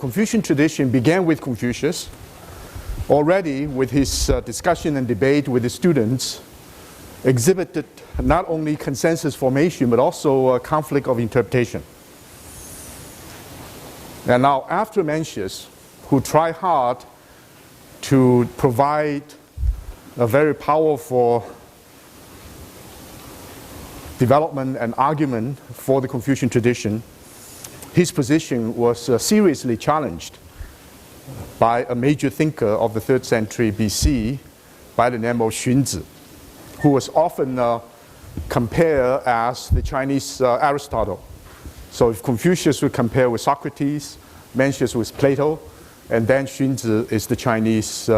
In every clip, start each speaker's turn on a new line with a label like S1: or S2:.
S1: Confucian tradition began with Confucius. Already with his discussion and debate with his students, exhibited not only consensus formation but also conflict of interpretation. And now after Mencius, who tried hard to provide a very powerful development and argument for the Confucian tradition, his position was seriously challenged by a major thinker of the 3rd century BC by the name of Xunzi, who was often compared as the Chinese Aristotle. So if Confucius would compare with Socrates, Mencius with Plato, and then Xunzi is the Chinese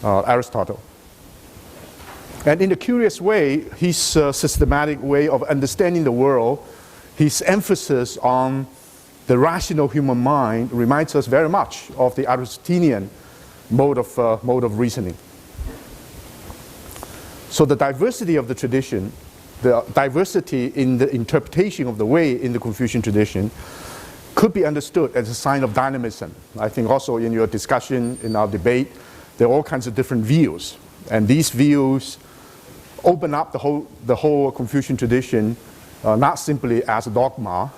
S1: Aristotle. And in a curious way, his systematic way of understanding the world, his emphasis on the rational human mind reminds us very much of the Aristotelian mode of reasoning. So the diversity of the tradition, the diversity in the interpretation of the way in the Confucian tradition could be understood as a sign of dynamism. I think also in your discussion, in our debate, there are all kinds of different views. And these views open up the whole Confucian tradition not simply as a dogma,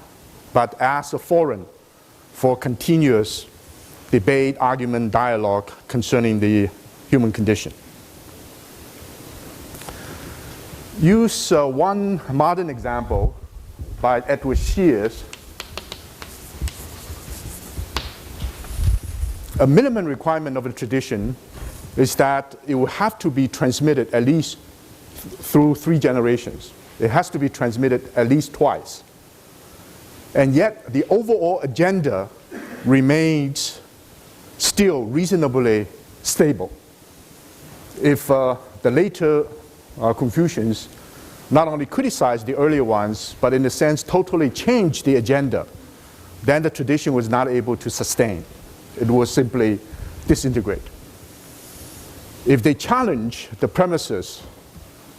S1: but as a forum for continuous debate, argument, dialogue concerning the human condition. Use one modern example by Edward Shears. A minimum requirement of a tradition is that it will have to be transmitted at least through 3 generations. It has to be transmitted at least twice. And yet the overall agenda remains still reasonably stable. If the later Confucians not only criticized the earlier ones, but in a sense totally changed the agenda, then the tradition was not able to sustain. It was simply disintegrate. If they challenge the premises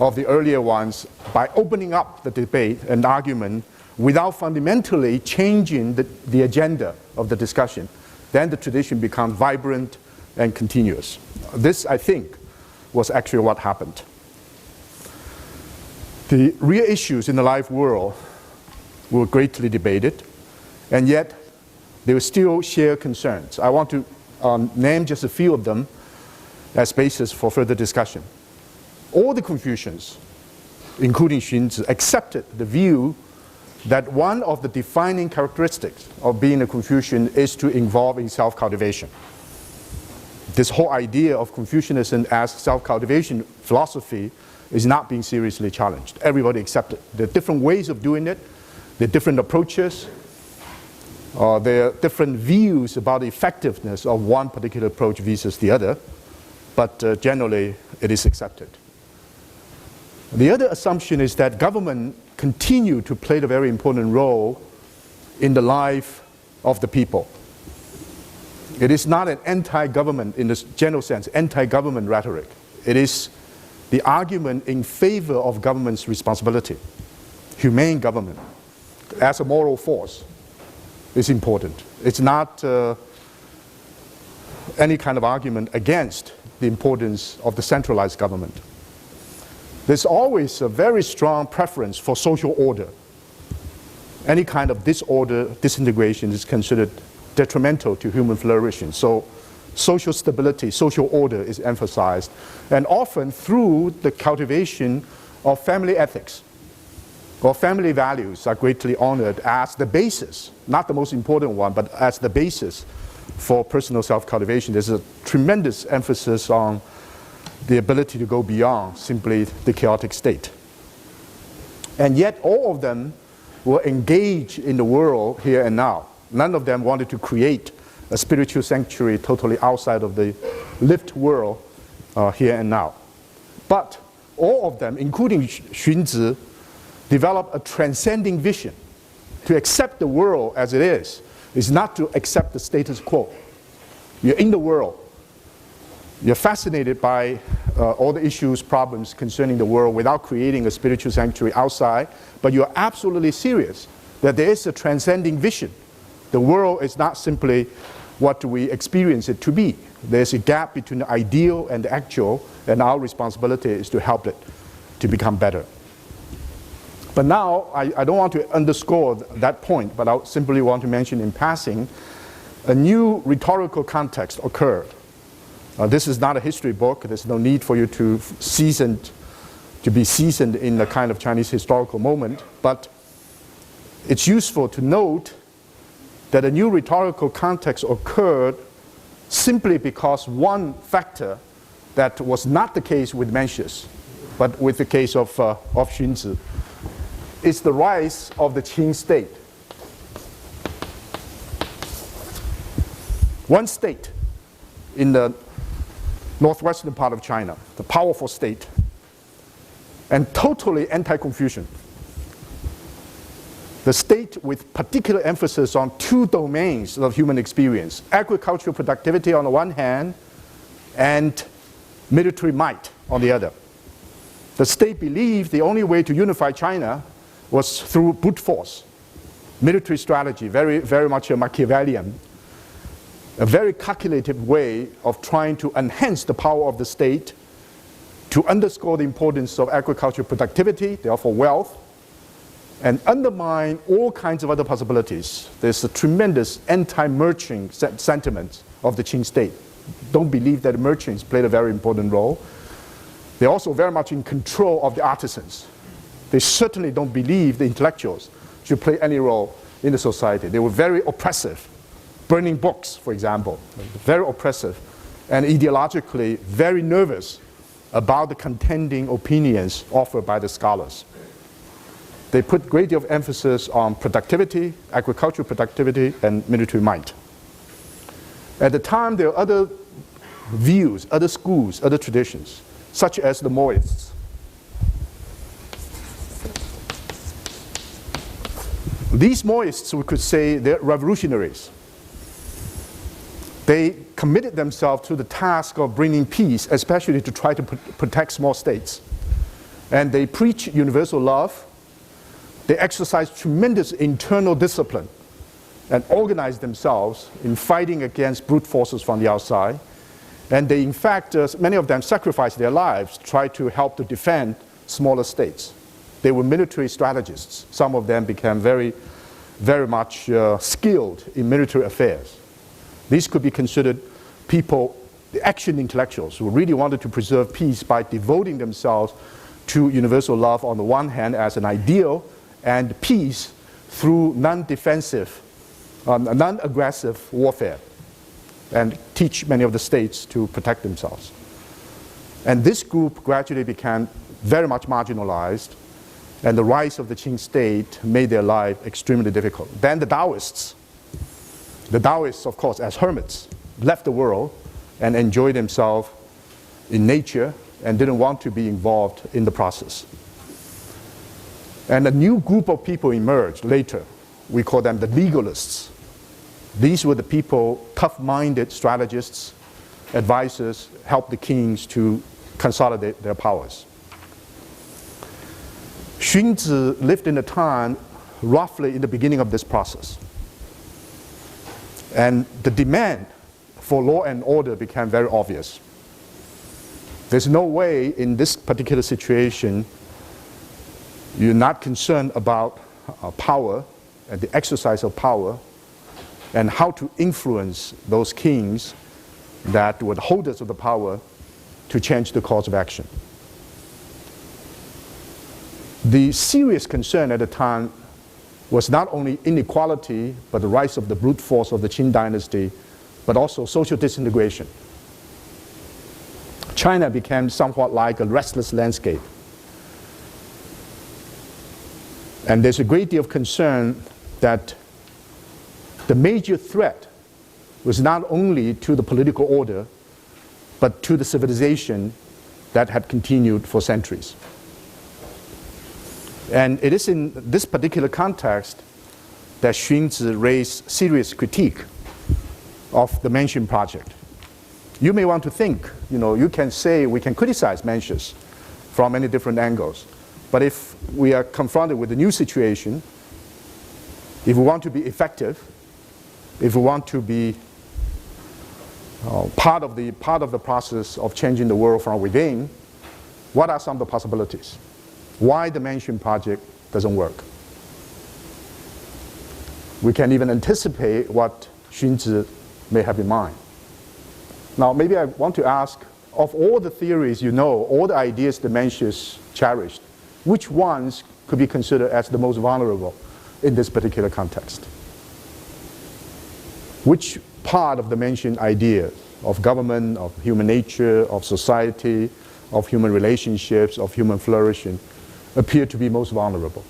S1: of the earlier ones by opening up the debate and argument without fundamentally changing the agenda of the discussion, then the tradition becomes vibrant and continuous. This, I think, was actually what happened. The real issues in the life world were greatly debated, and yet they were still shared concerns. I want to name just a few of them as basis for further discussion. All the Confucians, including Xunzi, accepted the view that one of the defining characteristics of being a Confucian is to involve in self-cultivation. This whole idea of Confucianism as self-cultivation philosophy is not being seriously challenged. Everybody accepted. There are different ways of doing it. There are different approaches. There are different views about the effectiveness of one particular approach versus the other. But generally, it is accepted. The other assumption is that government continue to play a very important role in the life of the people. It is not an anti-government in the general sense, anti-government rhetoric. It is the argument in favor of government's responsibility. Humane government as a moral force is important. It's not any kind of argument against the importance of the centralized government. There's always a very strong preference for social order. Any kind of disorder, disintegration is considered detrimental to human flourishing. So social stability, social order is emphasized, and often through the cultivation of family ethics or family values are greatly honored as the basis, not the most important one, but as the basis for personal self-cultivation. There's a tremendous emphasis on the ability to go beyond simply the chaotic state. And yet all of them were engaged in the world here and now. None of them wanted to create a spiritual sanctuary totally outside of the lived world here and now. But all of them, including Xunzi, developed a transcending vision. To accept the world as it is not to accept the status quo. You're in the world. You're fascinated by all the issues, problems concerning the world without creating a spiritual sanctuary outside, but you're absolutely serious that there is a transcending vision The world is not simply what we experience it to be. There's a gap between the ideal and the actual, and our responsibility is to help it to become better. But now, I don't want to underscore that point, but I simply want to mention in passing, a new rhetorical context occurred. This is not a history book. There's no need for you to be seasoned in the kind of Chinese historical moment, but it's useful to note that a new rhetorical context occurred simply because one factor that was not the case with Mencius, but with the case of Xunzi, is the rise of the Qing state. One state in the northwestern part of China, the powerful state, and totally anti-Confucian. The state with particular emphasis on two domains of human experience, agricultural productivity on the one hand, and military might on the other. The state believed the only way to unify China was through brute force, military strategy, very, very much a Machiavellian, a very calculated way of trying to enhance the power of the state, to underscore the importance of agricultural productivity, therefore wealth, and undermine all kinds of other possibilities. There's a tremendous anti-merchant sentiment of the Qing state. Don't believe that merchants played a very important role. They're also very much in control of the artisans. They certainly don't believe the intellectuals should play any role in the society. They were very oppressive, burning books, for example, very oppressive, and ideologically very nervous about the contending opinions offered by the scholars. They put a great deal of emphasis on productivity, agricultural productivity, and military might. At the time, there were other views, other schools, other traditions, such as the Maoists. These Maoists, we could say, they're revolutionaries. They committed themselves to the task of bringing peace, especially to try to protect small states. And they preach universal love. They exercise tremendous internal discipline and organize themselves in fighting against brute forces from the outside. And they, in fact, many of them sacrificed their lives, tried to help to defend smaller states. They were military strategists. Some of them became very, very much skilled in military affairs. These could be considered people, the action intellectuals, who really wanted to preserve peace by devoting themselves to universal love on the one hand as an ideal, and peace through non-defensive, non-aggressive warfare, and teach many of the states to protect themselves. And this group gradually became very much marginalized, and the rise of the Qing state made their life extremely difficult. Then the Taoists, of course, as hermits, left the world and enjoyed themselves in nature and didn't want to be involved in the process. And a new group of people emerged later. We call them the legalists. These were the people, tough-minded strategists, advisors, helped the kings to consolidate their powers. Xunzi lived in a time roughly in the beginning of this process. And the demand for law and order became very obvious. There's no way in this particular situation you're not concerned about power and the exercise of power and how to influence those kings that were the holders of the power to change the course of action. The serious concern at the time was not only inequality, but the rise of the brute force of the Qing dynasty, but also social disintegration. China became somewhat like a restless landscape. And there's a great deal of concern that the major threat was not only to the political order, but to the civilization that had continued for centuries. And it is in this particular context that Xunzi raised serious critique of the Mencius project. You may want to think, you can say we can criticize Mencius from many different angles. But if we are confronted with a new situation, if we want to be effective, if we want to be part of the process of changing the world from within, what are some of the possibilities? Why the Mansion Project doesn't work? We can even anticipate what Xunzi may have in mind. Now, maybe I want to ask, of all the theories you know, all the ideas the Mencius cherished, which ones could be considered as the most vulnerable in this particular context? Which part of the mentioned idea of government, of human nature, of society, of human relationships, of human flourishing appear to be most vulnerable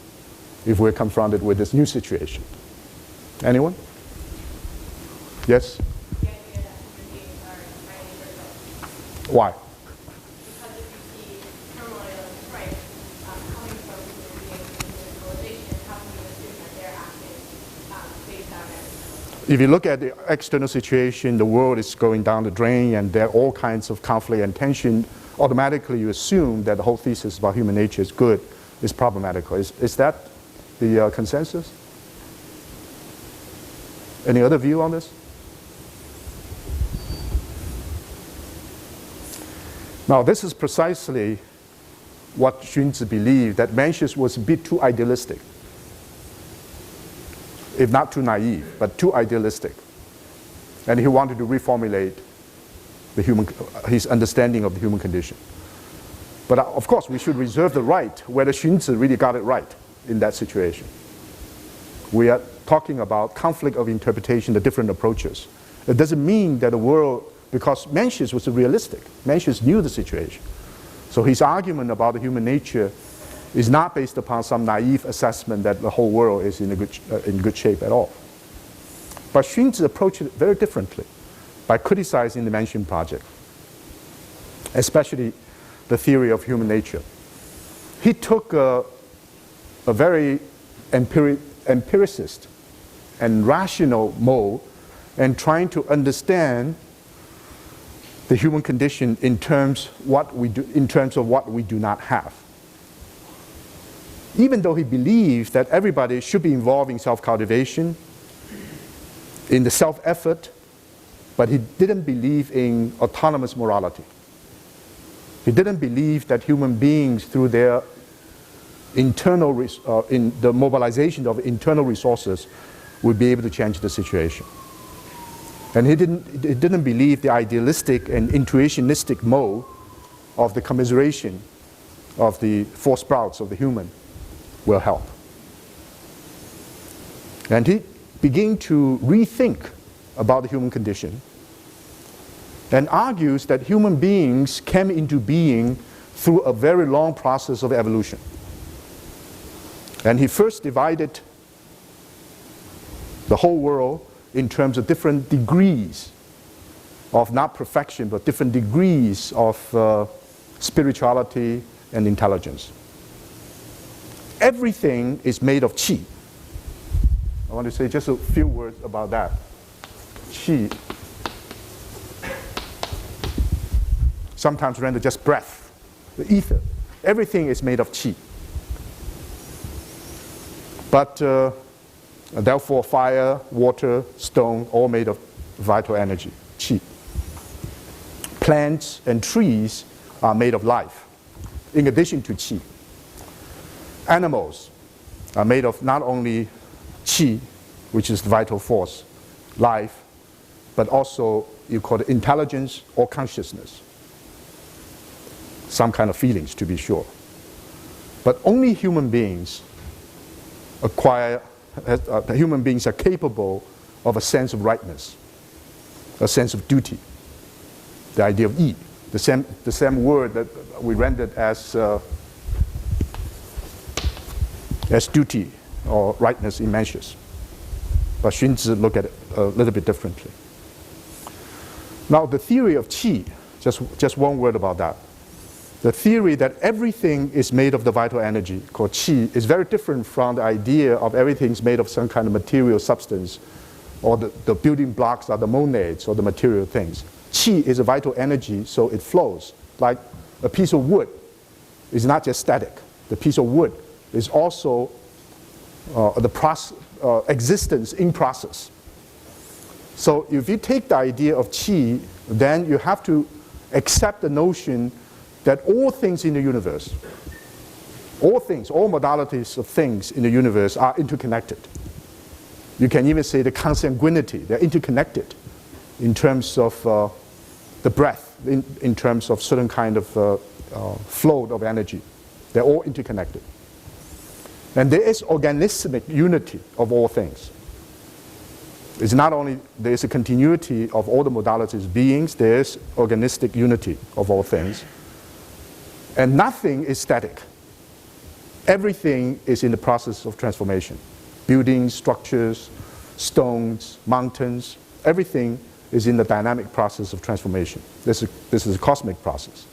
S1: if we're confronted with this new situation? Anyone? Yes?
S2: The idea that human beings are entirely perfect.
S1: Why?
S2: Because if you see turmoil and strife coming from human beings in civilization, how can you assume that they're acting based on it?
S1: If you look at the external situation, the world is going down the drain and there are all kinds of conflict and tension, automatically you assume that the whole thesis about human nature is good, is problematical. Is that the consensus? Any other view on this? Now, this is precisely what Xunzi believed, that Mencius was a bit too idealistic, if not too naive, but too idealistic. And he wanted to reformulate his understanding of the human condition. But of course, we should reserve the right whether Xunzi really got it right in that situation. We are talking about conflict of interpretation, the different approaches. It doesn't mean that the world, because Mencius was realistic. Mencius knew the situation. So his argument about the human nature is not based upon some naive assessment that the whole world is in good shape at all. But Xunzi approached it very differently by criticizing the Mansion Project, especially the theory of human nature. He took a very empiricist and rational mode and trying to understand the human condition in terms of what we do not have. Even though he believed that everybody should be involved in self-cultivation, in the self-effort, but he didn't believe in autonomous morality. He didn't believe that human beings, through their internal, in the mobilization of internal resources, would be able to change the situation. And he didn't believe the idealistic and intuitionistic mode of the commiseration of the four sprouts of the human will help. And he began to rethink about the human condition and argues that human beings came into being through a very long process of evolution. And he first divided the whole world in terms of different degrees of not perfection, but different degrees of spirituality and intelligence. Everything is made of qi. I want to say just a few words about that. Qi, sometimes rendered just breath, the ether. Everything is made of qi. But therefore fire, water, stone, all made of vital energy, qi. Plants and trees are made of life, in addition to qi. Animals are made of not only qi, which is the vital force, life, but also you call it intelligence or consciousness. Some kind of feelings, to be sure. But only human beings human beings are capable of a sense of rightness, a sense of duty. The idea of yi, the same word that we rendered as duty or rightness in Mencius. But Xunzi looked at it a little bit differently. Now the theory of qi, just one word about that. The theory that everything is made of the vital energy, called qi, is very different from the idea of everything's made of some kind of material substance, or the building blocks are the monads or the material things. Qi is a vital energy, so it flows. Like a piece of wood is not just static. The piece of wood is also existence in process. So if you take the idea of qi, then you have to accept the notion that all things in the universe, all things, all modalities of things in the universe are interconnected. You can even say the consanguinity, they're interconnected in terms of the breath, in terms of certain kind of flow of energy. They're all interconnected. And there is organismic unity of all things. It's not only there is a continuity of all the modalities beings, there is organistic unity of all things. And nothing is static. Everything is in the process of transformation. Buildings, structures, stones, mountains, everything is in the dynamic process of transformation. This is a cosmic process.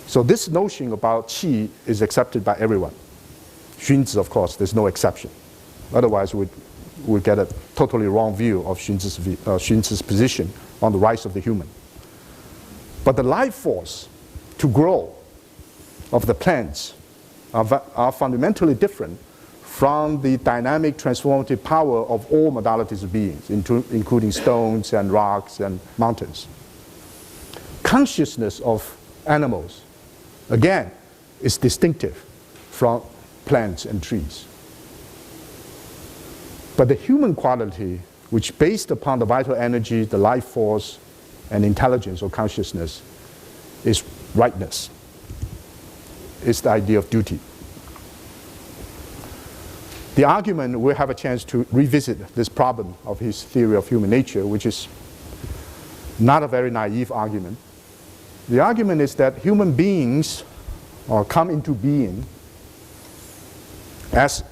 S1: So this notion about qi is accepted by everyone. Xunzi, of course, there's no exception. Otherwise, we'd get a totally wrong view of Xunzi's position on the rights of the human. But the life force to grow of the plants are fundamentally different from the dynamic transformative power of all modalities of beings, including stones and rocks and mountains. Consciousness of animals, again, is distinctive from plants and trees. But the human quality, which based upon the vital energy, the life force, and intelligence or consciousness, is rightness. It's the idea of duty. The argument, we'll have a chance to revisit this problem of his theory of human nature, which is not a very naive argument. The argument is that human beings come into being as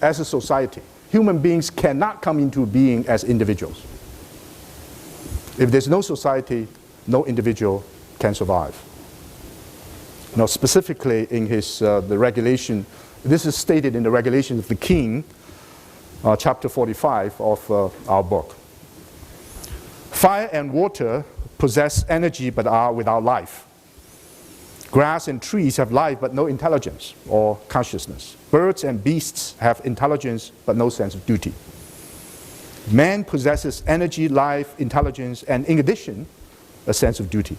S1: a society. Human beings cannot come into being as individuals. If there's no society, no individual can survive. Now, specifically in his the regulation, this is stated in the Regulations of the King, chapter 45 of our book. Fire and water possess energy but are without life. Grass and trees have life but no intelligence or consciousness. Birds and beasts have intelligence but no sense of duty. Man possesses energy, life, intelligence, and in addition, a sense of duty.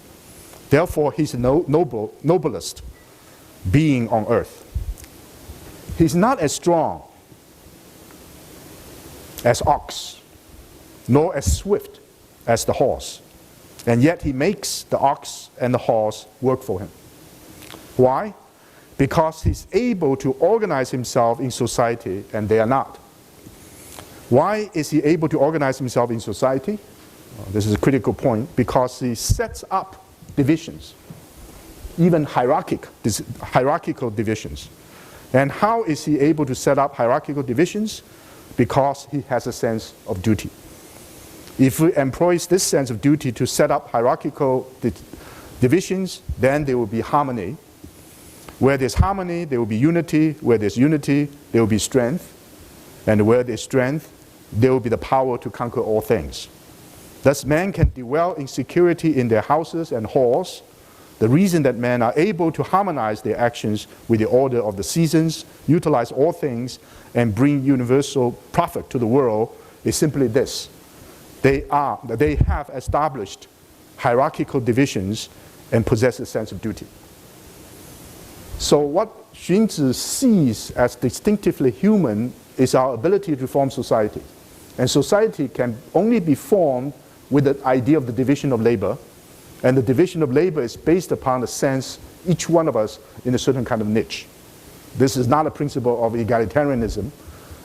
S1: Therefore, he's the noblest being on earth. He's not as strong as ox, nor as swift as the horse, and yet he makes the ox and the horse work for him. Why? Because he's able to organize himself in society and they are not. Why is he able to organize himself in society? This is a critical point, because he sets up divisions, even hierarchical divisions. And how is he able to set up hierarchical divisions? Because he has a sense of duty. If he employs this sense of duty to set up hierarchical divisions, then there will be harmony. Where there's harmony, there will be unity. Where there's unity, there will be strength. And where there's strength, there will be the power to conquer all things. Thus, men can dwell in security in their houses and halls. The reason that men are able to harmonize their actions with the order of the seasons, utilize all things, and bring universal profit to the world is simply this. They have established hierarchical divisions and possess a sense of duty. So what Xunzi sees as distinctively human is our ability to form society. And society can only be formed with the idea of the division of labor. And the division of labor is based upon the sense, each one of us in a certain kind of niche. This is not a principle of egalitarianism.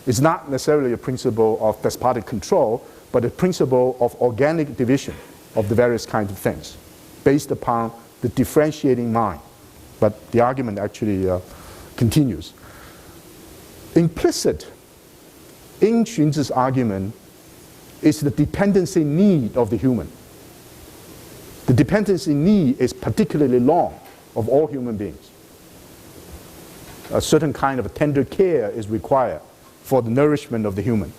S1: It's not necessarily a principle of despotic control, but a principle of organic division of the various kinds of things, based upon the differentiating mind. But the argument actually continues. Implicit in Xunzi's argument is the dependency need of the human. The dependency need is particularly long of all human beings. A certain kind of tender care is required for the nourishment of the human.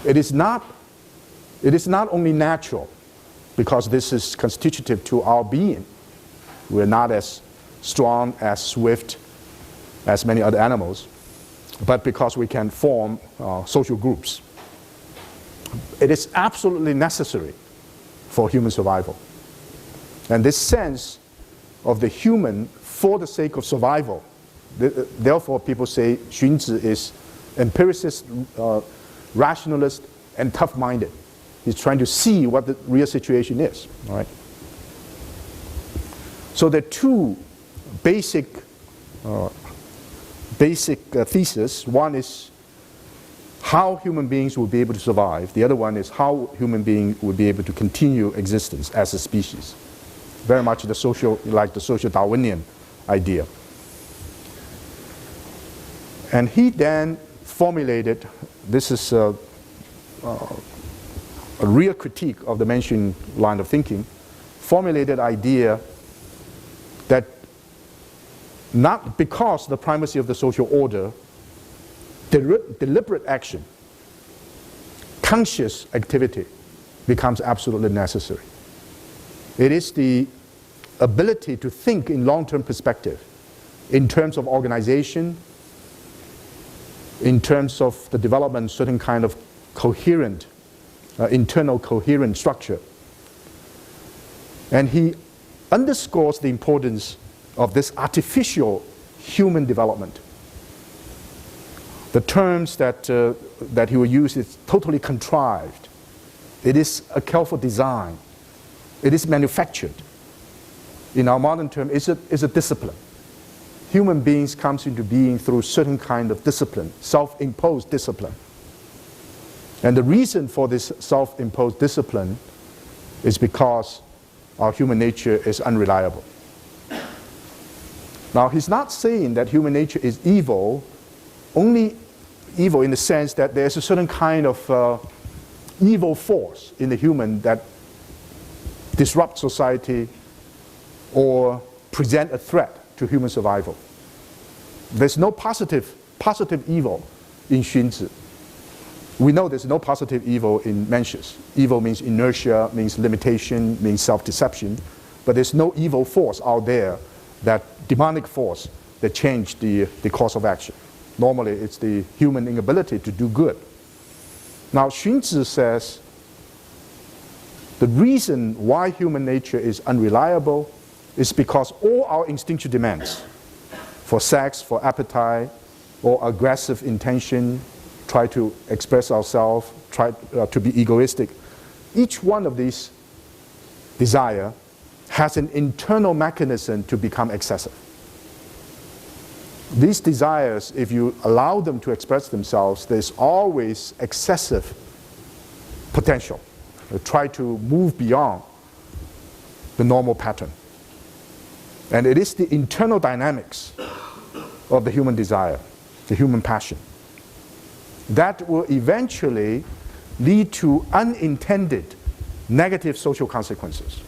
S1: It is not only natural, because this is constitutive to our being. We're not as strong, as swift as many other animals, but because we can form social groups. It is absolutely necessary for human survival. And this sense of the human for the sake of survival, therefore people say Xunzi is empiricist, rationalist, and tough-minded. He's trying to see what the real situation is. All right? So there are two basic theses. One is how human beings will be able to survive. The other one is how human beings will be able to continue existence as a species. Very much the social Darwinian idea. And he then formulated, this is a real critique of the mentioned line of thinking, formulated idea that not because the primacy of the social order, deliberate action, conscious activity becomes absolutely necessary. It is the ability to think in long-term perspective, in terms of organization, in terms of the development of certain kind of coherent, internal coherent structure. And he underscores the importance of this artificial human development. The terms that he will use is totally contrived. It is a careful design. It is manufactured. In our modern term, it's a discipline. Human beings comes into being through certain kind of discipline, self-imposed discipline. And the reason for this self-imposed discipline is because our human nature is unreliable. Now, he's not saying that human nature is evil, only evil in the sense that there's a certain kind of evil force in the human that disrupts society or present a threat to human survival. There's no positive evil in Xunzi. We know there's no positive evil in Mencius. Evil means inertia, means limitation, means self-deception, but there's no evil force out there, that demonic force that changed the course of action. Normally it's the human inability to do good. Now Xunzi says the reason why human nature is unreliable is because all our instinctual demands for sex, for appetite, or aggressive intention, try to express ourselves, try to be egoistic, each one of these desire has an internal mechanism to become excessive. These desires, if you allow them to express themselves, there's always excessive potential. They try to move beyond the normal pattern. And it is the internal dynamics of the human desire, the human passion, that will eventually lead to unintended negative social consequences.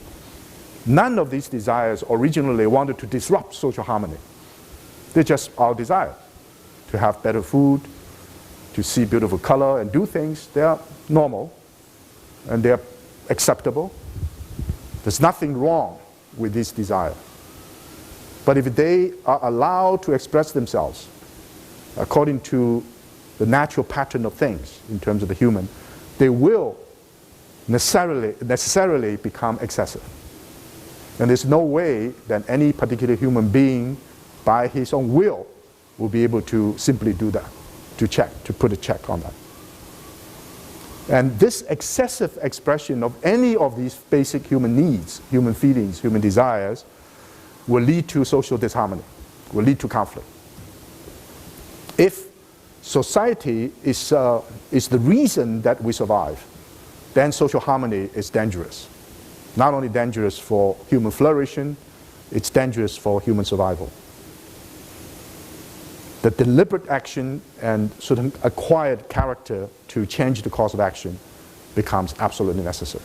S1: None of these desires originally wanted to disrupt social harmony. They're just our desire to have better food, to see beautiful color and do things. They are normal and they are acceptable. There's nothing wrong with this desire. But if they are allowed to express themselves according to the natural pattern of things in terms of the human, they will necessarily become excessive. And there's no way that any particular human being by his own will be able to simply do that, to put a check on that. And this excessive expression of any of these basic human needs, human feelings, human desires, will lead to social disharmony, will lead to conflict. If society is the reason that we survive, then social harmony is dangerous. Not only dangerous for human flourishing, it's dangerous for human survival. The deliberate action and certain acquired character to change the course of action becomes absolutely necessary.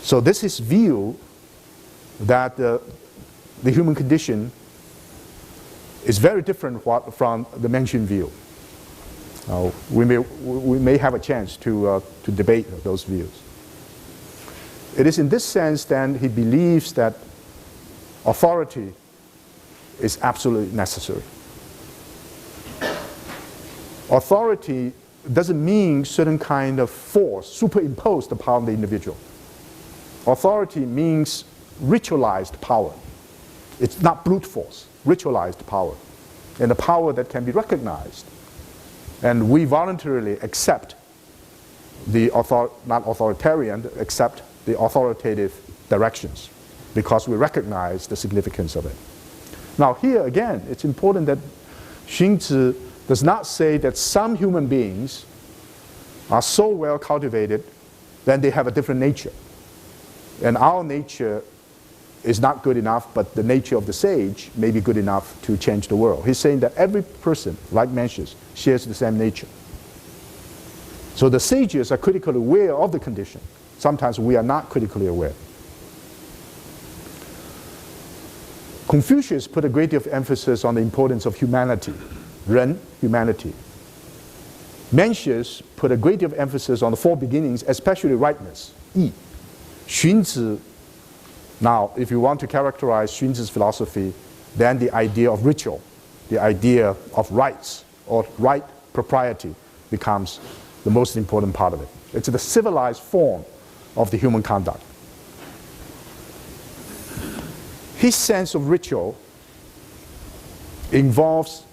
S1: So this is view that the human condition is very different from the mentioned view. We may have a chance to debate those views. It is in this sense then he believes that authority is absolutely necessary. Authority doesn't mean certain kind of force superimposed upon the individual. Authority means ritualized power. It's not brute force, ritualized power, and a power that can be recognized. And we voluntarily accept the not authoritarian, accept the authoritative directions because we recognize the significance of it. Now here again, it's important that Xunzi does not say that some human beings are so well cultivated that they have a different nature. And our nature is not good enough, but the nature of the sage may be good enough to change the world. He's saying that every person, like Mencius, shares the same nature. So the sages are critically aware of the condition. Sometimes we are not critically aware. Confucius put a great deal of emphasis on the importance of humanity, Ren, humanity. Mencius put a great deal of emphasis on the four beginnings, especially rightness, Yi. Xunzi, now if you want to characterize Xunzi's philosophy, then the idea of ritual, the idea of rights or right propriety becomes the most important part of it. It's the civilized form of the human conduct. His sense of ritual involves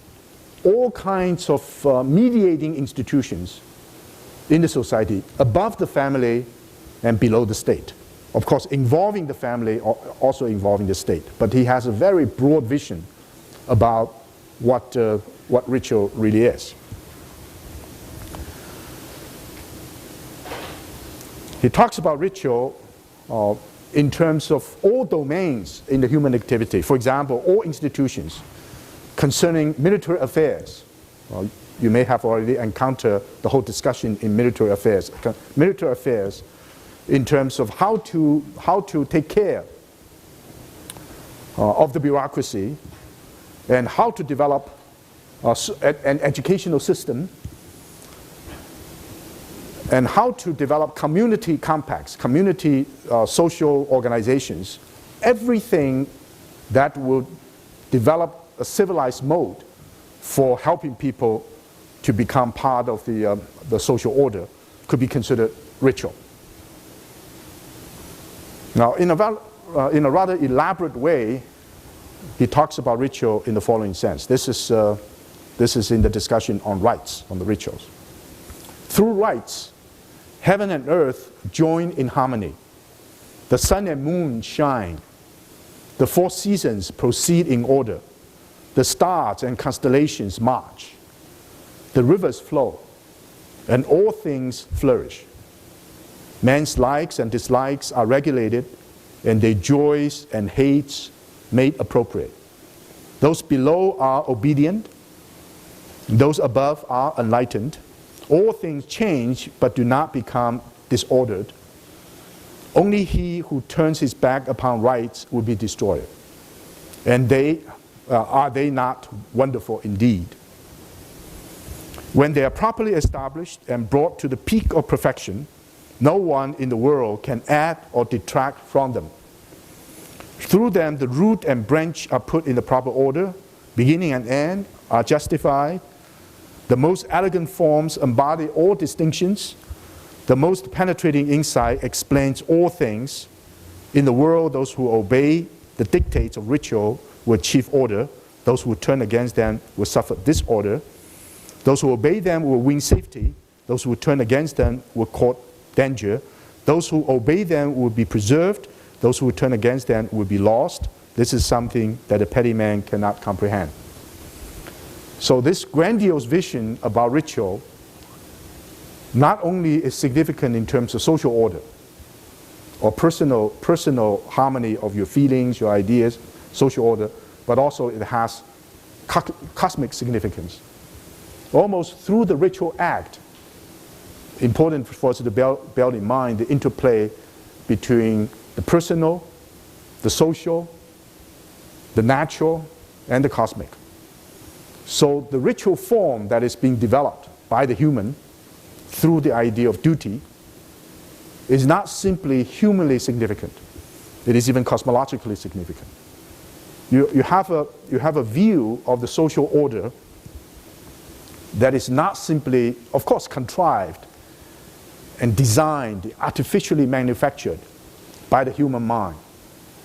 S1: all kinds of mediating institutions in the society above the family and below the state. Of course, involving the family, also involving the state. But he has a very broad vision about what ritual really is. He talks about ritual in terms of all domains in the human activity. For example, all institutions concerning military affairs. You may have already encountered the whole discussion in military affairs. Military affairs in terms of how to take care of the bureaucracy and how to develop an educational system and how to develop community compacts, community social organizations, everything that will develop a civilized mode for helping people to become part of the social order could be considered ritual. Now, in a rather elaborate way, he talks about ritual in the following sense. This is in the discussion on rites, on the rituals. Through rites, heaven and earth join in harmony. The sun and moon shine. The four seasons proceed in order. The stars and constellations march. The rivers flow, and all things flourish. Man's likes and dislikes are regulated, and their joys and hates made appropriate. Those below are obedient, those above are enlightened. All things change but do not become disordered. Only he who turns his back upon rights will be destroyed. And are they not wonderful indeed? When they are properly established and brought to the peak of perfection, no one in the world can add or detract from them. Through them, the root and branch are put in the proper order, beginning and end are justified. The most elegant forms embody all distinctions. The most penetrating insight explains all things. In the world, those who obey the dictates of ritual will achieve order. Those who turn against them will suffer disorder. Those who obey them will win safety. Those who turn against them will court danger. Those who obey them will be preserved. Those who turn against them will be lost. This is something that a petty man cannot comprehend. So this grandiose vision about ritual not only is significant in terms of social order or personal harmony of your feelings, your ideas, social order, but also it has cosmic significance. Almost through the ritual act, important for us to bear in mind the interplay between the personal, the social, the natural, and the cosmic. So the ritual form that is being developed by the human through the idea of duty is not simply humanly significant. It is even cosmologically significant. You have a view of the social order that is not simply, of course, contrived and designed, artificially manufactured by the human mind.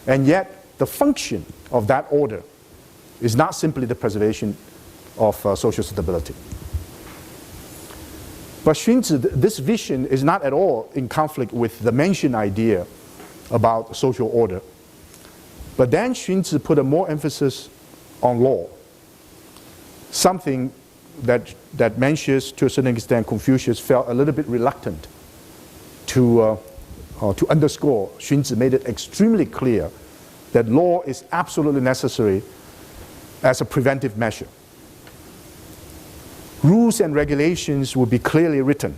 S1: And yet, the function of that order is not simply the preservation of social stability. But Xunzi, this vision is not at all in conflict with the mentioned idea about social order. But then Xunzi put a more emphasis on law, something that Mencius, to a certain extent Confucius, felt a little bit reluctant to underscore. Xunzi made it extremely clear that law is absolutely necessary as a preventive measure. Rules and regulations will be clearly written.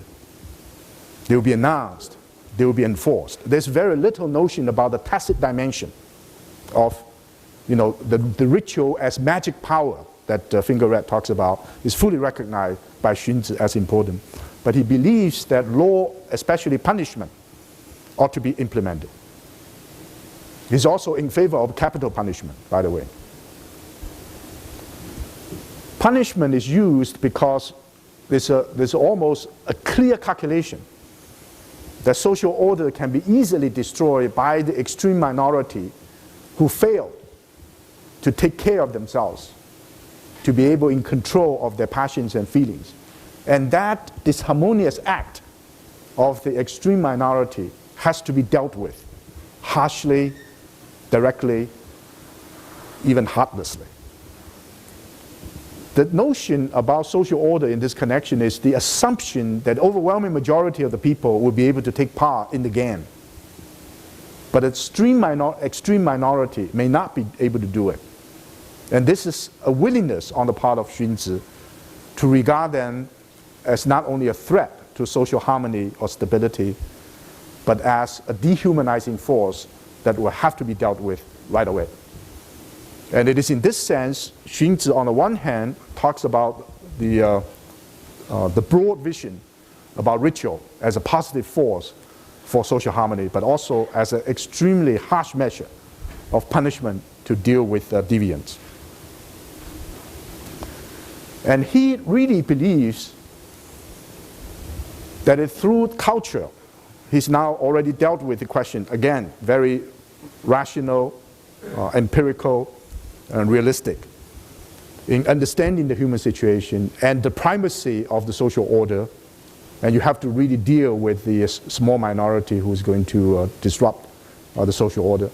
S1: They will be announced. They will be enforced. There's very little notion about the tacit dimension of, the ritual as magic power that Finger Red talks about is fully recognized by Xunzi as important. But he believes that law, especially punishment, ought to be implemented. He's also in favor of capital punishment, by the way. Punishment is used because there's almost a clear calculation that social order can be easily destroyed by the extreme minority who fail to take care of themselves, to be able in control of their passions and feelings. And that disharmonious act of the extreme minority has to be dealt with harshly, directly, even heartlessly. The notion about social order in this connection is the assumption that overwhelming majority of the people will be able to take part in the game. But extreme minority may not be able to do it. And this is a willingness on the part of Xunzi to regard them as not only a threat to social harmony or stability, but as a dehumanizing force that will have to be dealt with right away. And it is in this sense, Xunzi on the one hand talks about the broad vision about ritual as a positive force for social harmony, but also as an extremely harsh measure of punishment to deal with deviance. And he really believes that through culture, he's now already dealt with the question, again, very rational, empirical, and realistic in understanding the human situation and the primacy of the social order. And you have to really deal with the small minority who is going to disrupt the social order.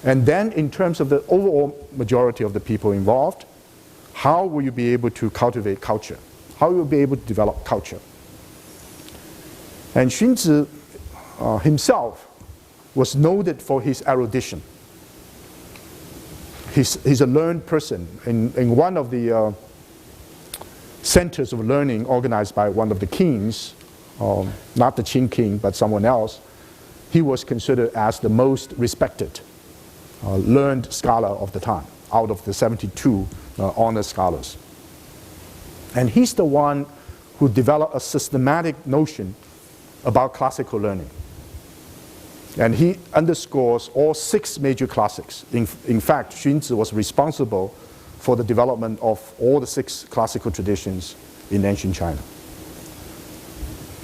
S1: And then in terms of the overall majority of the people involved, how will you be able to cultivate culture? How will you be able to develop culture? And Xunzi himself was noted for his erudition. He's a learned person. In one of the centers of learning organized by one of the kings, not the Qing king, but someone else, he was considered as the most respected, learned scholar of the time, out of the 72 honor scholars. And he's the one who developed a systematic notion about classical learning. And he underscores all 6 major classics. In fact, Xunzi was responsible for the development of all the 6 classical traditions in ancient China.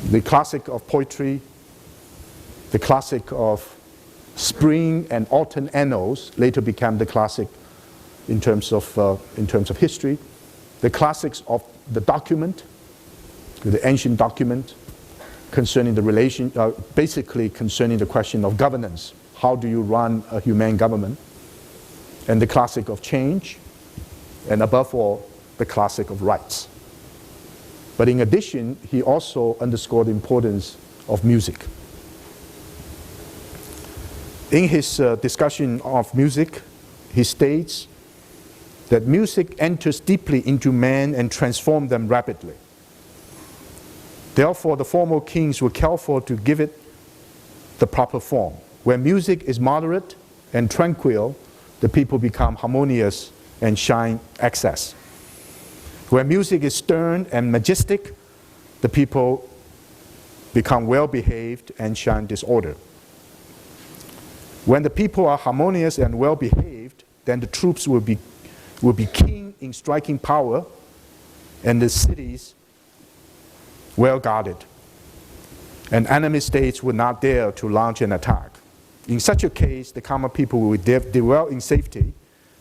S1: The classic of poetry, the classic of spring and autumn annals later became the classic in terms of history. The classics of the document, the ancient document, concerning the relation, basically concerning the question of governance. How do you run a humane government? And the classic of change, and above all, the classic of rights. But in addition, he also underscored the importance of music. In his discussion of music, he states that music enters deeply into men and transforms them rapidly. Therefore, the former kings were careful to give it the proper form. Where music is moderate and tranquil, the people become harmonious and shine excess. Where music is stern and majestic, the people become well-behaved and shine disorder. When the people are harmonious and well-behaved, then the troops will be keen in striking power, and the cities well guarded, and enemy states would not dare to launch an attack. In such a case, the common people will dwell in safety,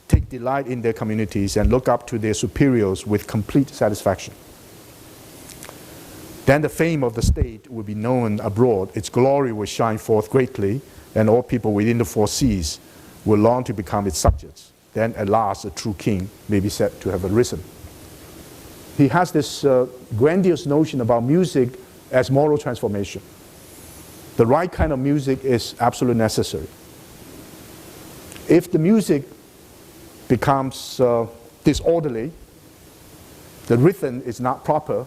S1: take delight in their communities, and look up to their superiors with complete satisfaction. Then the fame of the state will be known abroad, its glory will shine forth greatly, and all people within the four seas will long to become its subjects. Then at last a true king may be said to have arisen. He has this grandiose notion about music as moral transformation. The right kind of music is absolutely necessary. If the music becomes disorderly, the rhythm is not proper,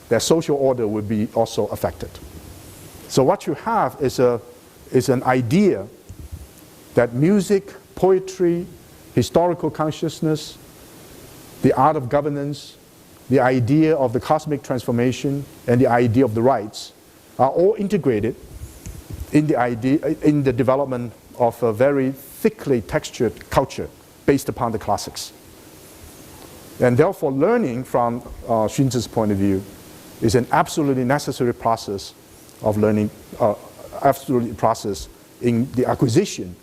S1: their social order will be also affected. So what you have is an idea that music, poetry, historical consciousness, the art of governance, the idea of the cosmic transformation, and the idea of the rights are all integrated in the development of a very thickly textured culture based upon the classics. And therefore, learning from Xunzi's point of view is an absolutely necessary process of learning, absolutely process in the acquisition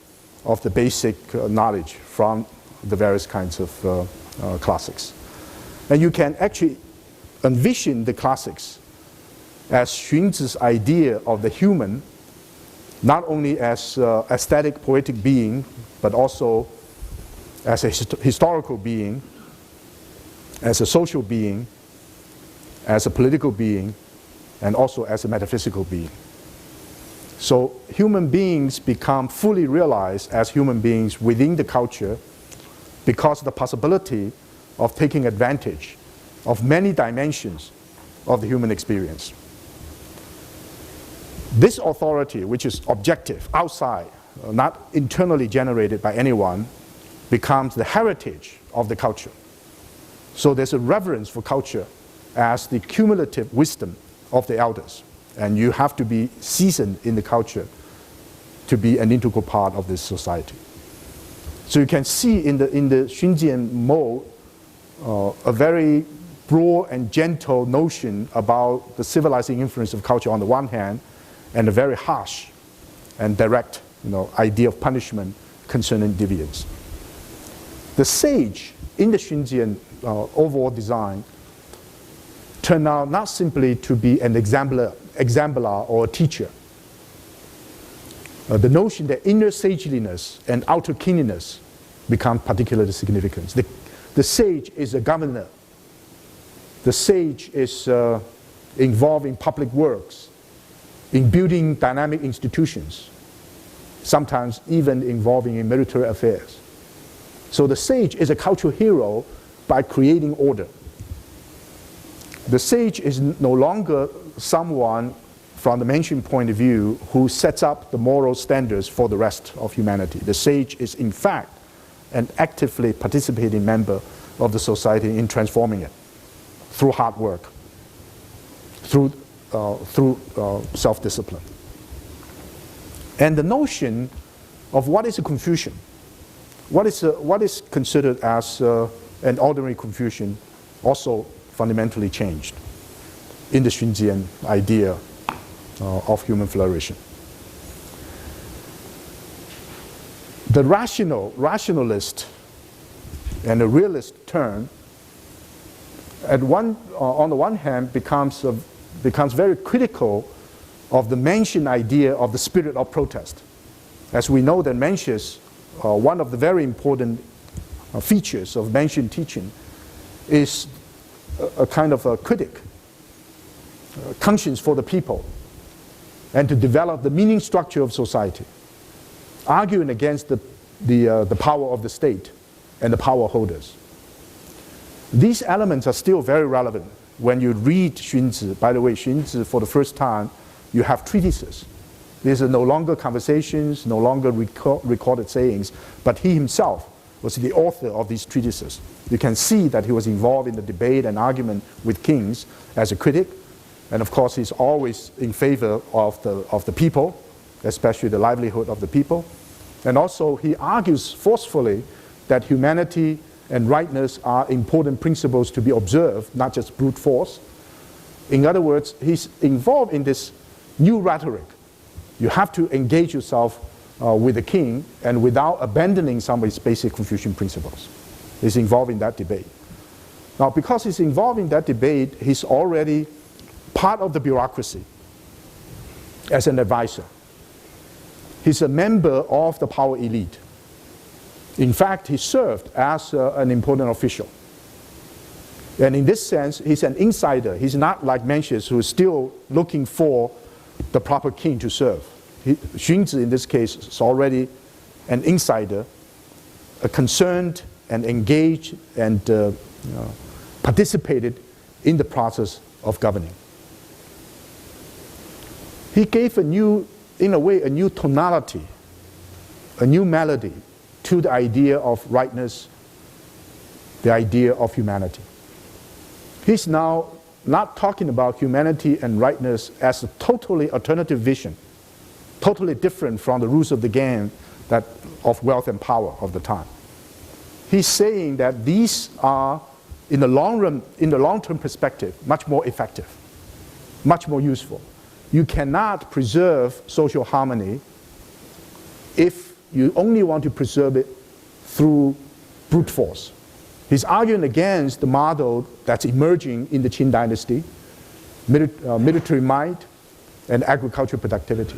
S1: of the basic knowledge from the various kinds of classics. And you can actually envision the classics as Xunzi's idea of the human, not only as aesthetic, poetic being, but also as a historical being, as a social being, as a political being, and also as a metaphysical being. So human beings become fully realized as human beings within the culture because of the possibility of taking advantage of many dimensions of the human experience. This authority, which is objective, outside, not internally generated by anyone, becomes the heritage of the culture. So there's a reverence for culture as the cumulative wisdom of the elders. And you have to be seasoned in the culture to be an integral part of this society. So you can see in the Xunzian mode a very broad and gentle notion about the civilizing influence of culture on the one hand, and a very harsh and direct idea of punishment concerning deviance. The sage in the Xunzian overall design turned out not simply to be an exemplar or a teacher. The notion that inner sageliness and outer keenliness become particularly significant. The sage is a governor. The sage is involved in public works, in building dynamic institutions, sometimes even involving in military affairs. So the sage is a cultural hero by creating order. The sage is no longer someone from the mainstream point of view who sets up the moral standards for the rest of humanity. The sage is in fact an actively participating member of the society in transforming it through hard work, through self-discipline. And the notion of what is a Confucian, what is considered as an ordinary Confucian, also fundamentally changed in the Xunzian idea of human flourishing. The rationalist and the realist turn, on the one hand, becomes very critical of the Mencian idea of the spirit of protest. As we know that Mencius, one of the very important features of Mencian teaching is a kind of a critic, conscience for the people, and to develop the meaning structure of society, arguing against the power of the state and the power holders. These elements are still very relevant when you read Xunzi. By the way, Xunzi, for the first time, you have treatises. These are no longer conversations, no longer recorded sayings, but he himself was the author of these treatises. You can see that he was involved in the debate and argument with kings as a critic, and of course he's always in favor of the people, especially the livelihood of the people. And also he argues forcefully that humanity and rightness are important principles to be observed, not just brute force. In other words, he's involved in this new rhetoric. You have to engage yourself with the king and without abandoning some of his basic Confucian principles. He's involved in that debate. Now, because he's involved in that debate, he's already part of the bureaucracy as an advisor. He's a member of the power elite. In fact, he served as an important official. And in this sense, he's an insider. He's not like Mencius, who is still looking for the proper king to serve. Xunzi, in this case, is already an insider, a concerned and engaged and participated in the process of governing. He gave in a way, a new tonality, a new melody to the idea of rightness, the idea of humanity. He's now not talking about humanity and rightness as a totally alternative vision, totally different from the rules of the game of wealth and power of the time. He's saying that these are, in the long-term perspective, much more effective, much more useful. You cannot preserve social harmony if you only want to preserve it through brute force. He's arguing against the model that's emerging in the Qin dynasty, military might and agricultural productivity.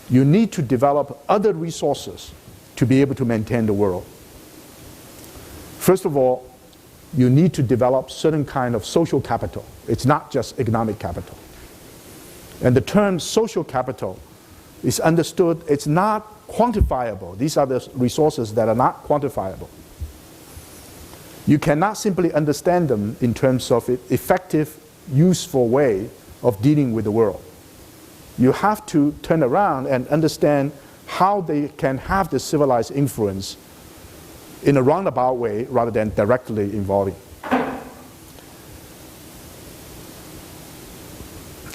S1: You need to develop other resources to be able to maintain the world. First of all, you need to develop certain kind of social capital. It's not just economic capital. And the term social capital is understood, it's not quantifiable. These are the resources that are not quantifiable. You cannot simply understand them in terms of an effective, useful way of dealing with the world. You have to turn around and understand how they can have the civilized influence in a roundabout way rather than directly involving.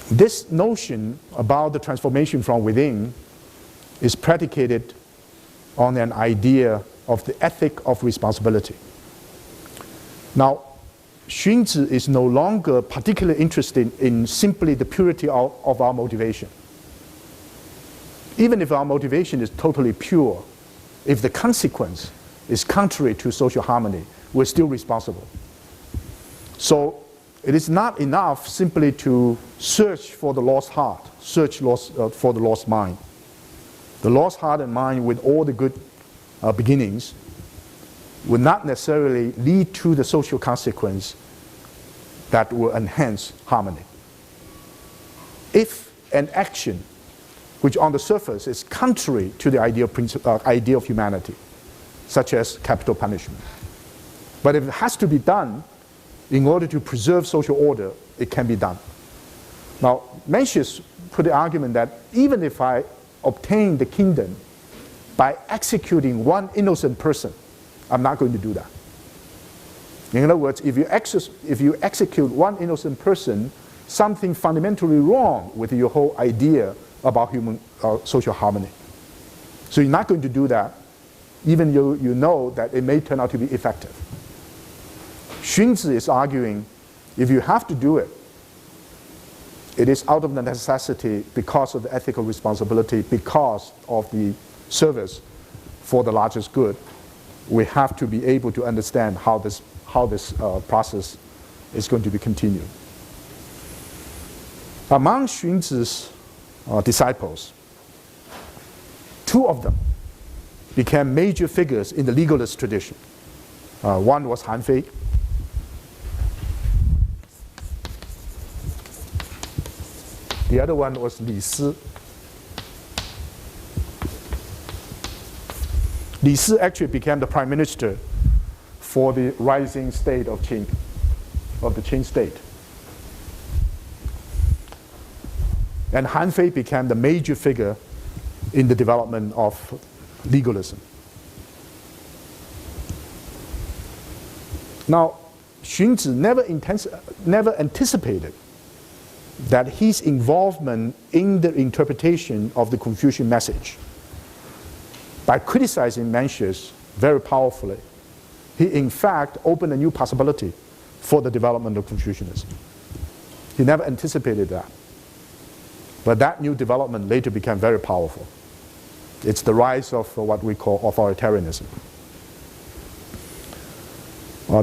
S1: This notion about the transformation from within is predicated on an idea of the ethic of responsibility. Now, Xunzi is no longer particularly interested in simply the purity of our motivation. Even if our motivation is totally pure, if the consequence is contrary to social harmony, we're still responsible. So it is not enough simply to search for the lost heart, search for the lost mind. The lost heart and mind with all the good beginnings will not necessarily lead to the social consequence that will enhance harmony. If an action which on the surface is contrary to the idea of humanity, such as capital punishment, but if it has to be done in order to preserve social order, it can be done. Now, Mencius put the argument that even if I obtain the kingdom by executing one innocent person, I'm not going to do that. In other words, if you execute one innocent person, something fundamentally wrong with your whole idea about human social harmony. So you're not going to do that, even though you know that it may turn out to be effective. Xunzi is arguing, if you have to do it, it is out of the necessity because of the ethical responsibility, because of the service for the largest good. We have to be able to understand how this process is going to be continued. Among Xunzi's disciples, two of them became major figures in the legalist tradition. One was Han Fei. The other one was Li Si. Li Si actually became the prime minister for the rising state of Qin, of the Qin state. And Han Fei became the major figure in the development of legalism. Now, Xunzi never anticipated that his involvement in the interpretation of the Confucian message, by criticizing Mencius very powerfully, he in fact opened a new possibility for the development of Confucianism. He never anticipated that. But that new development later became very powerful. It's the rise of what we call authoritarianism.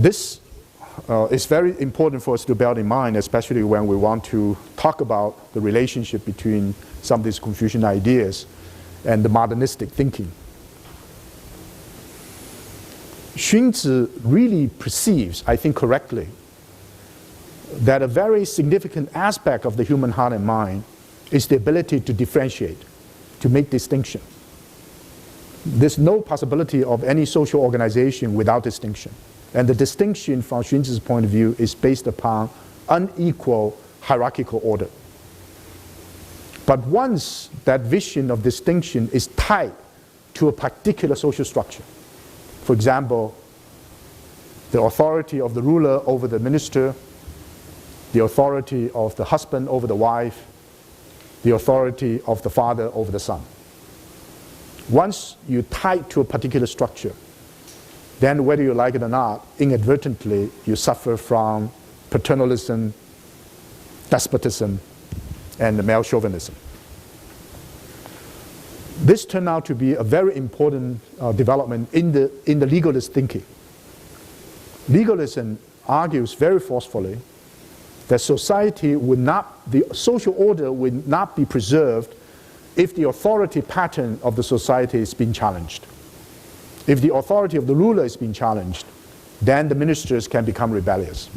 S1: This is very important for us to bear in mind, especially when we want to talk about the relationship between some of these Confucian ideas and the modernistic thinking. Xunzi really perceives, I think correctly, that a very significant aspect of the human heart and mind is the ability to differentiate, to make distinction. There's no possibility of any social organization without distinction. And the distinction from Xunzi's point of view is based upon unequal hierarchical order. But once that vision of distinction is tied to a particular social structure, for example, the authority of the ruler over the minister, the authority of the husband over the wife, the authority of the father over the son. Once you tie it to a particular structure, then whether you like it or not, inadvertently you suffer from paternalism, despotism, and male chauvinism. This turned out to be a very important development in the legalist thinking. Legalism argues very forcefully that society would not, the social order would not be preserved if the authority pattern of the society is being challenged. If the authority of the ruler is being challenged, then the ministers can become rebellious.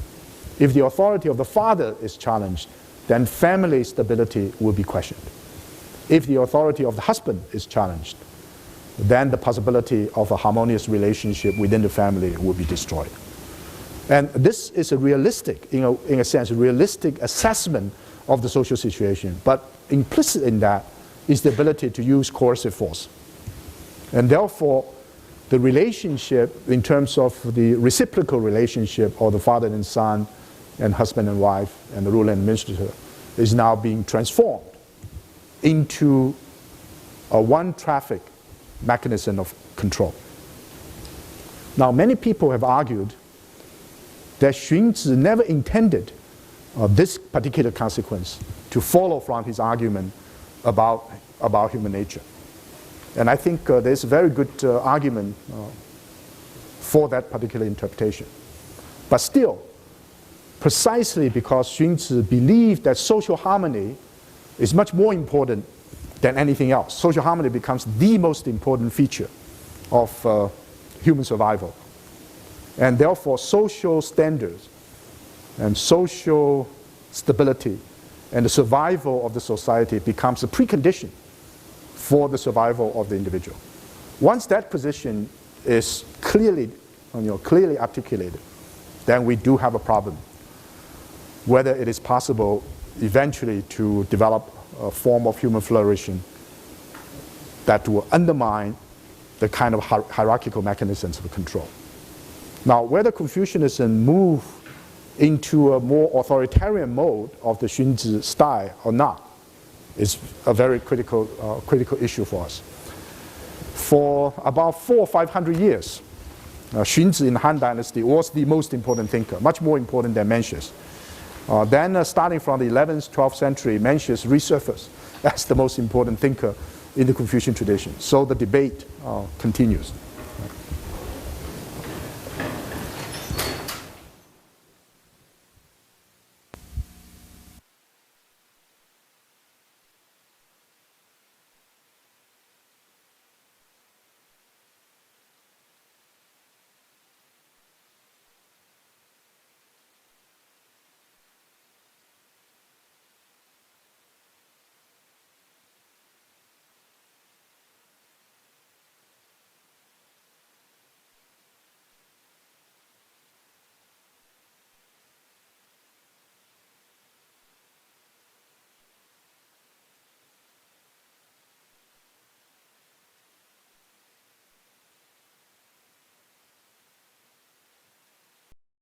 S1: If the authority of the father is challenged, then family stability will be questioned. If the authority of the husband is challenged, then the possibility of a harmonious relationship within the family will be destroyed. And this is a realistic, in a sense, realistic assessment of the social situation. But implicit in that is the ability to use coercive force. And therefore, the relationship in terms of the reciprocal relationship of the father and son and husband and wife and the ruler and administrator is now being transformed into a one traffic mechanism of control. Now, many people have argued that Xunzi never intended this particular consequence to follow from his argument about human nature. And I think there's a very good argument for that particular interpretation. But still, precisely because Xunzi believed that social harmony is much more important than anything else. Social harmony becomes the most important feature of human survival. And therefore, social standards and social stability and the survival of the society becomes a precondition for the survival of the individual. Once that position is clearly articulated, then we do have a problem. Whether it is possible eventually to develop a form of human flourishing that will undermine the kind of hierarchical mechanisms of control. Now, whether Confucianism moved into a more authoritarian mode of the Xunzi style or not is a very critical issue for us. For about 400 or 500 years, Xunzi in the Han Dynasty was the most important thinker, much more important than Mencius. Then starting from the 11th, 12th century, Mencius resurfaced as the most important thinker in the Confucian tradition. So the debate continues.